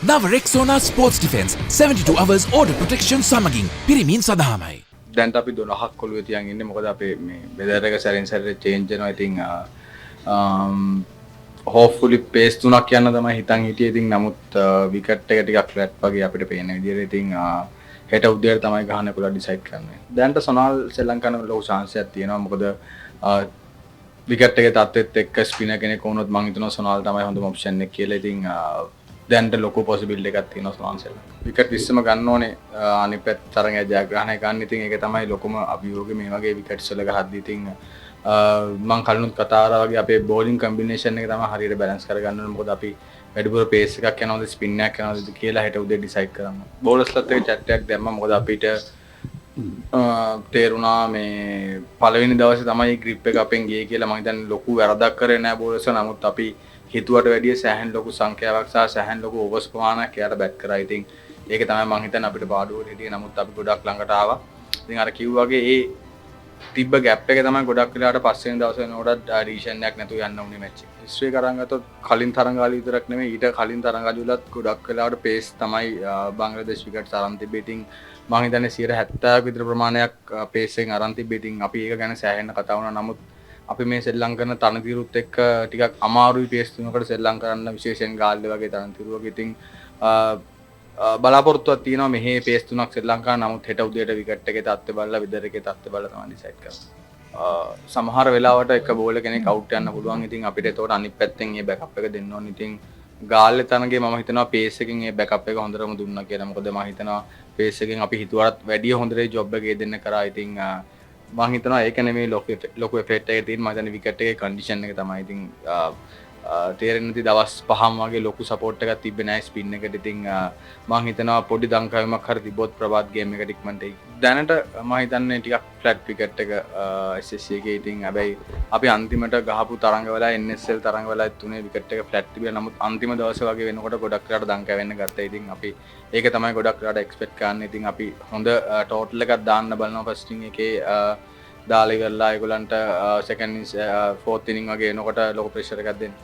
නව රෙක්සෝනා sports defence 72 hours order protection සමගින් පිරිමින් සඳහාමයි. දැන් අපි 12ක් කොළුවේ තියන් ඉන්නේ මොකද අපේ මේ වෙදර් එක සැරින් සැරේ චේන්ජ් වෙනවා. ඉතින් hopefully pace තුනක් යන්න තමයි හිතන් හිටියේ. ඉතින් නමුත් විකට් එක ටිකක් ෆ්ලැට් වගේ අපිට පේන විදිහට ඉතින් හෙට උදේට තමයි ගහන්න පුළුවන් ඩිසයිඩ් කරන්නේ. දැන්ට සොනාල් ශ්‍රී ලංකාවේ ලොකු chance එකක් තියෙනවා. මොකද විකට් එකේ තත්ත්වෙත් එක්ක ස්පිනර් කෙනෙක් වුණොත් මම හිතනවා සොනාල් තමයි හොඳම ඔප්ෂන් එක කියලා. ඉතින් දැන්ට ලොකු possibility එකක් තියෙනවා සොනාල් ශ්‍රී ලංකාව. විකට් 20ම ගන්න ඕනේ අනිත් පැත්ත තරඟය ජයග්‍රහණය ගන්න. ඉතින් ඒක තමයි ලොකුම අභියෝගය මේ වගේ විකට්ස් වල ගහද්දි. ඉතින් මම කලිනුත් කතා කරා වගේ අපේ bowling combination එක තමයි හරියට balance කරගන්න ඕනේ. මොකද අපි වැඩිපුර pace එකක් යනවාද spin එකක් යනවාද කියලා හෙට උදේ decide කරන්න. bowlersලත් එක්ක chat එකක් දැම්මා. මොකද අපිට තේරුණා මේ පළවෙනි දවසේ තමයි grip එක අපෙන් ගියේ කියලා. මම හිතන්නේ ලොකු වැරදක් කරේ නැහැ bowlers. නමුත් අපි හිතුවට වැඩිය සෑහෙන ලොකු සංඛ්‍යාවක් සහ සෑහෙන ලොකු overs ප්‍රමාණයක් එයාට බැට් කරා. ඉතින් ඒක තමයි මම හිතන්නේ අපිට පාඩුවට හිටියේ. නමුත් අපි ගොඩක් ළඟට ආවා. ඉතින් අර කිව්වා වගේ ඒ තිබ්බ ගැප් එක තමයි ගොඩක් වෙලාවට පස්වෙනි දවසේ වෙනකොට ඩිසිෂන් එකක් නැතුව යන්න උනේ මැච් එක. හිස්ටරි එක අරන් ගත්තොත් කලින් තරඟාවලිය විතරක් නෙමෙයි ඊට කලින් තරඟාවලියලත් ගොඩක් වෙලාවට පේස් තමයි බංග්ලාදේශ විකට්ස් අරන් තිබ්බේ. ඉතින් මම හිතන්නේ 70%ක් විතර ප්‍රමාණයක් පේස් එකෙන් අරන් තිබ්බේ. ඉතින් අපි ඒක ගැන සෑහෙන කතා වුණා. නමුත් අපි මේ සෙල්ලම් කරන තනතිරුත් එක්ක ටිකක් අමාරුයි පේස් තුනකට සෙල්ලම් කරන්න, විශේෂයෙන් ගාල්ලේ වගේ තනතිරුවක. ඉතින් බලාපොරොත්තුවක් තියෙනවා මෙහි පේස් තුනක් ශ්‍රී ලංකාව. නමුත් හෙට උදේට විකට් එකේ තත්ත්වය බලලා විදර් එකේ තත්ත්වය බලලා තමයි ඩිසයිඩ් කරන්නේ. සමහර වෙලාවට එක බෝලර් කෙනෙක් අවුට් යන්න පුළුවන්. ඉතින් අපිට ඒතකොට අනිත් පැත්තෙන් මේ බෑකප් එක දෙන්න ඕනේ. ඉතින් ගාල්ලේ තරගේ මම හිතනවා පේස් එකකින් මේ බෑකප් එක හොඳටම දුන්නා කියලා. මොකද මම හිතනවා පේස් එකෙන් අපි හිතුවටත් වැඩිය හොඳට ජොබ් එක දෙන්න කරා. ඉතින් මම හිතනවා ඒක නෙමෙයි ලොකු එෆෙක්ට් එකක් තියෙන. මම හිතන්නේ විකට් එකේ කන්ඩිෂන් එක තමයි. ඉතින් තේරෙන්නේ නැති දවස් 5ම වගේ ලොකු සපෝට් එකක් තිබ්බේ නැහැ ස්පින් එකට. ඉතින් මම හිතනවා පොඩි දංකාවීමක් හරි තිබ්බොත් ප්‍රභාත් ගේම් එකට ඉක්මනට එයි. දැනට මම හිතන්නේ ටිකක් ෆ්ලැට් විකට් එක SSC එකේ. ඉතින් හැබැයි අපි අන්තිමට ගහපු තරඟවල NSL තරඟවල තුනේ විකට් එක ෆ්ලැට් තිබුණා. නමුත් අන්තිම දවසේ වගේ වෙනකොට ගොඩක් වෙලාට දංකාවෙන්න ගත්තා. ඉතින් අපි ඒක තමයි ගොඩක් වෙලාට එක්ස්පෙක්ට් කරන්නේ. ඉතින් අපි හොඳ ටෝටල් එකක් දාන්න බලනවා ෆස්ට් ඉනිං එකේ. දාලා ඉවරලා ඒගොල්ලන්ට සෙකන්ඩ් ඉනිං ෆෝර්ත් ඉනිං වගේ එනකොට ලොකු ප්‍රෙෂර් එකක් දෙන්න.